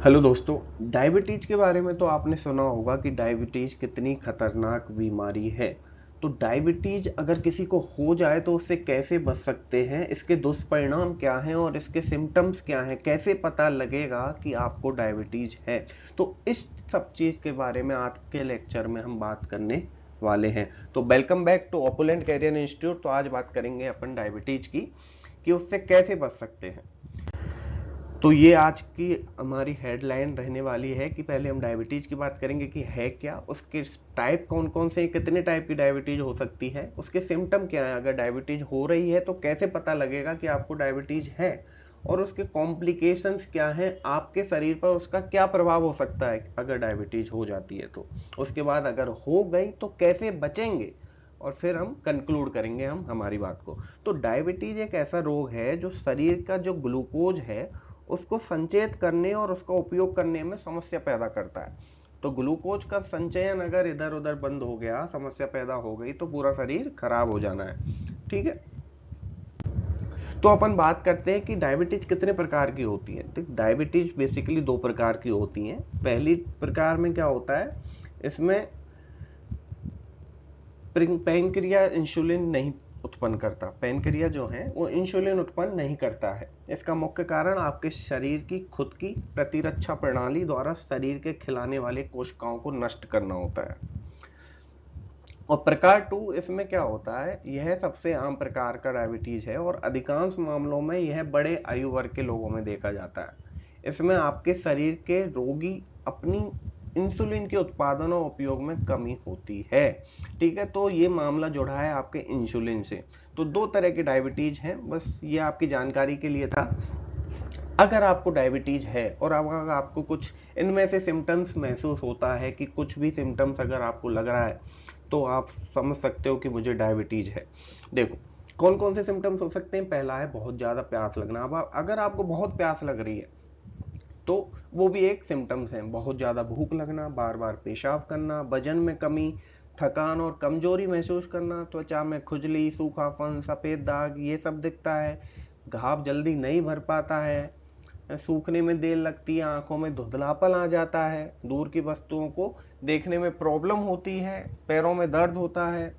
Hello दोस्तों। Diabetes के बारे में तो आपने सुना होगा कि डायबिटीज कितनी खतरनाक बीमारी है। तो डायबिटीज अगर किसी को हो जाए तो उससे कैसे बच सकते हैं, इसके दुष्परिणाम क्या हैं और इसके सिम्टम्स क्या हैं, कैसे पता लगेगा कि आपको डायबिटीज है। तो इस सब चीज के बारे में आज के लेक्चर में हम बात करने वाले हैं। तो welcome back to Opulent Career Institute. तो आज बात करेंगे अपन डायबिटीज की कि उससे कैसे बच सकते हैं। तो ये आज की हमारी हेडलाइन रहने वाली है कि पहले हम डायबिटीज की बात करेंगे कि है क्या, उसके टाइप कौन कौन से, कितने टाइप की डायबिटीज हो सकती है, उसके सिम्टम क्या है, अगर डायबिटीज हो रही है तो कैसे पता लगेगा कि आपको डायबिटीज है, और उसके कॉम्प्लिकेशंस क्या हैं, आपके शरीर पर उसका क्या प्रभाव हो सकता है अगर डायबिटीज हो जाती है तो। उसके बाद अगर हो गई तो कैसे बचेंगे, और फिर हम कंक्लूड करेंगे हम हमारी बात को। तो डायबिटीज एक ऐसा रोग है जो शरीर का जो ग्लूकोज है उसको संचेत करने और उसका उपयोग करने में समस्या पैदा करता है। तो ग्लूकोज का संचयन अगर इधर उधर बंद हो गया, समस्या पैदा हो गई, तो पूरा शरीर खराब हो जाना है। ठीक है। तो अपन बात करते हैं कि डायबिटीज कितने प्रकार की होती है। तो डायबिटीज बेसिकली दो प्रकार की होती हैं। पहली प्रकार में क्या होता है, इसमें पैनक्रिया इंसुलिन नहीं उत्पन्न करता। पैनक्रिया जो है वो इंसुलिन उत्पन्न नहीं करता है। इसका मुख्य कारण आपके शरीर की खुद की प्रतिरक्षा प्रणाली द्वारा शरीर के खिलाने वाले कोशिकाओं को नष्ट करना होता है। और प्रकार टू, इसमें क्या होता है, यह सबसे आम प्रकार का डायबिटीज है और अधिकांश मामलों में यह बड़े आयु वर्ग के लोगों में देखा जाता है। इसमें आपके शरीर के रोगी अपनी इंसुलिन के उत्पादन और उपयोग में कमी होती है। ठीक है। तो ये मामला जुड़ा है आपके इंसुलिन से। तो दो तरह के डायबिटीज हैं, बस ये आपकी जानकारी के लिए था। अगर आपको डायबिटीज है और अगर आपको कुछ इनमें से सिम्टम्स महसूस होता है कि कुछ भी सिम्टम्स अगर आपको लग रहा है, तो आप समझ सकते हो कि मुझे डायबिटीज है। देखो कौन कौन से सिम्टम्स हो सकते हैं। पहला है बहुत ज्यादा प्यास लगना। अब अगर आपको बहुत प्यास लग रही है तो वो भी एक सिम्टम्स है। बहुत ज्यादा भूख लगना, बार बार पेशाब करना, वजन में कमी, थकान और कमजोरी महसूस करना, त्वचा में खुजली, सूखापन, सफेद दाग, ये सब दिखता है। घाव जल्दी नहीं भर पाता है, सूखने में देर लगती है, आंखों में धुंधलापन आ जाता है, दूर की वस्तुओं को देखने में प्रॉब्लम होती है, पैरों में दर्द होता है।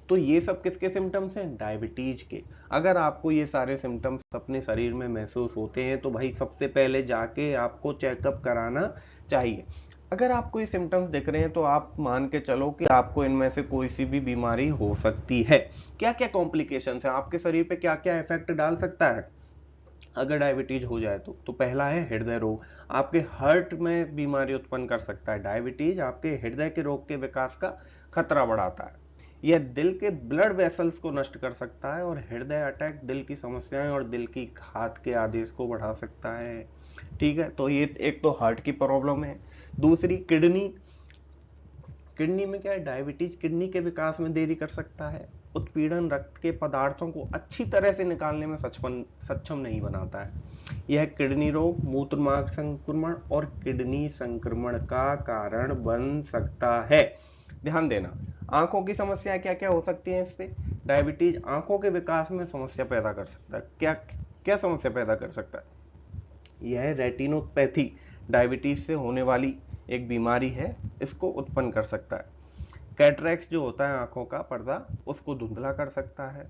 तो ये सब किसके सिम्टम्स हैं, डायबिटीज के। अगर आपको ये सारे सिम्टम्स अपने शरीर में महसूस होते हैं तो भाई सबसे पहले जाके आपको चेकअप कराना चाहिए। अगर आपको ये सिम्टम्स दिख रहे हैं तो आप मान के चलो कि आपको इनमें से कोई सी भी बीमारी हो सकती है। क्या क्या कॉम्प्लिकेशंस है, आपके शरीर पे क्या क्या इफेक्ट डाल सकता है अगर डायबिटीज हो जाए तो पहला है हृदय रोग। आपके हार्ट में बीमारी उत्पन्न कर सकता है। डायबिटीज आपके हृदय के रोग के विकास का खतरा बढ़ाता है। यह दिल के ब्लड वेसल्स को नष्ट कर सकता है और हृदय अटैक, दिल की समस्याएं और दिल की घात के आदेश को बढ़ा सकता है। ठीक है। तो ये एक तो हार्ट की प्रॉब्लम है। दूसरी किडनी। किडनी में क्या है, डायबिटीज किडनी के विकास में देरी कर सकता है। उत्पीड़न रक्त के पदार्थों को अच्छी तरह से निकालने में सक्षम नहीं बनाता है। यह किडनी रोग, मूत्र मार्ग संक्रमण और किडनी संक्रमण का कारण बन सकता है। ध्यान देना। आंखों की समस्या क्या क्या हो सकती है इससे। डायबिटीज आंखों के विकास में समस्या पैदा कर सकता है। क्या क्या समस्या पैदा कर सकता है, यह रेटिनोपैथी डायबिटीज से होने वाली एक बीमारी है, इसको उत्पन्न कर सकता है। कैटरेक्स जो होता है आंखों का पर्दा, उसको धुंधला कर सकता है।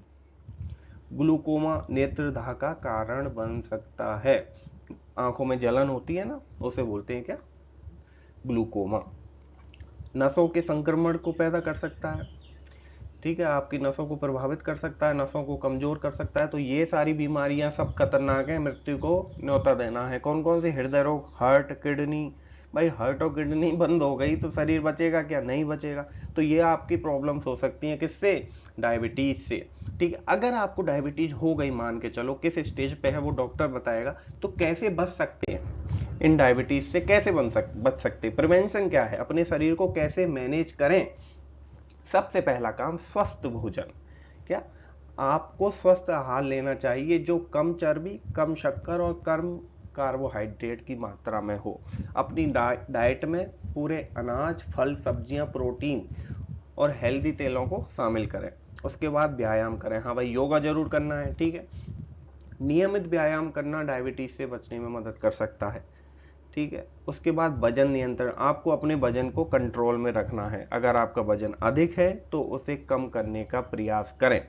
ग्लूकोमा नेत्रदाह का कारण बन सकता है। आंखों में जलन होती है ना, उसे बोलते हैं क्या, ग्लूकोमा। नसों के संक्रमण को पैदा कर सकता है। ठीक है, आपकी नसों को प्रभावित कर सकता है, नसों को कमजोर कर सकता है। तो ये सारी बीमारियां सब खतरनाक है, मृत्यु को न्योता देना है। कौन कौन सी, हृदय रोग, हार्ट, किडनी। भाई हार्ट और किडनी बंद हो गई तो शरीर बचेगा क्या, नहीं बचेगा। तो ये आपकी प्रॉब्लम्स हो सकती हैं किससे, डायबिटीज से। ठीक है। अगर आपको डायबिटीज हो गई, मान के चलो किस स्टेज पे है वो डॉक्टर बताएगा। तो कैसे बच सकते हैं इन डायबिटीज से, कैसे बच सकते, प्रिवेंशन क्या है, अपने शरीर को कैसे मैनेज करें। सबसे पहला काम, स्वस्थ भोजन। क्या, आपको स्वस्थ आहार लेना चाहिए जो कम चर्बी, कम शक्कर और कम कार्बोहाइड्रेट की मात्रा में हो। अपनी डाइट में पूरे अनाज, फल, सब्जियां, प्रोटीन और हेल्दी तेलों को शामिल करें। उसके बाद व्यायाम करें। हाँ भाई, योगा जरूर करना है। ठीक है। नियमित व्यायाम करना डायबिटीज से बचने में मदद कर सकता है। ठीक है। उसके बाद वजन नियंत्रण, आपको अपने वजन को कंट्रोल में रखना है। अगर आपका वजन अधिक है तो उसे कम करने का प्रयास करें।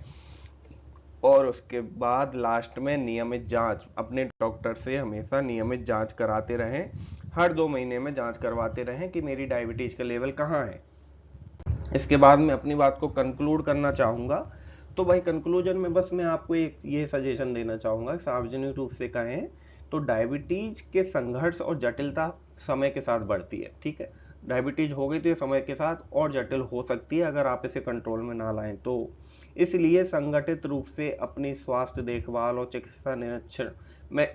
और उसके बाद लास्ट में नियमित जांच, अपने डॉक्टर से हमेशा नियमित जांच कराते रहें। हर 2 महीने में जांच करवाते रहें कि मेरी डायबिटीज का लेवल कहाँ है। इसके बाद मैं अपनी बात को कंक्लूड करना चाहूंगा। तो भाई कंक्लूजन में बस मैं आपको एक ये सजेशन देना चाहूंगा, सार्वजनिक रूप से कहें तो डायबिटीज के संघर्ष और जटिलता समय के साथ बढ़ती है। ठीक है, डायबिटीज हो गई तो ये समय के साथ और जटिल हो सकती है अगर आप इसे कंट्रोल में ना लाएं तो। इसलिए संगठित रूप से अपनी स्वास्थ्य देखभाल और चिकित्सा निरीक्षण में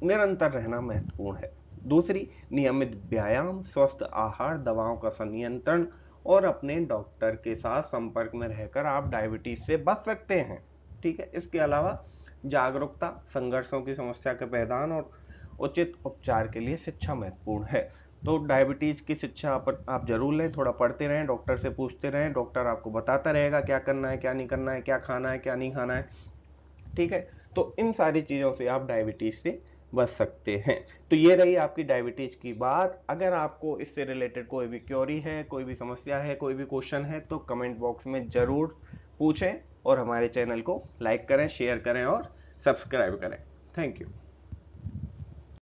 निरंतर रहना महत्वपूर्ण है। दूसरी, नियमित व्यायाम, स्वस्थ आहार, दवाओं का संनियंत्रण और अपने डॉक्टर के साथ संपर्क में रहकर आप डायबिटीज से बच सकते हैं। ठीक है, इसके अलावा जागरूकता, संघर्षों की समस्या के पहचान और उचित उपचार के लिए शिक्षा महत्वपूर्ण है। तो डायबिटीज की शिक्षा आप जरूर लें, थोड़ा पढ़ते रहें, डॉक्टर से पूछते रहें, डॉक्टर आपको बताता रहेगा क्या करना है क्या नहीं करना है, क्या खाना है क्या नहीं खाना है। ठीक है, तो इन सारी चीजों से आप डायबिटीज से बच सकते हैं। तो ये रही आपकी डायबिटीज की बात। अगर आपको इससे रिलेटेड कोई भी क्वेरी है, कोई भी समस्या है, कोई भी क्वेश्चन है तो कमेंट बॉक्स में जरूर पूछें और हमारे चैनल को लाइक करें, शेयर करें और सब्सक्राइब करें। Thank you.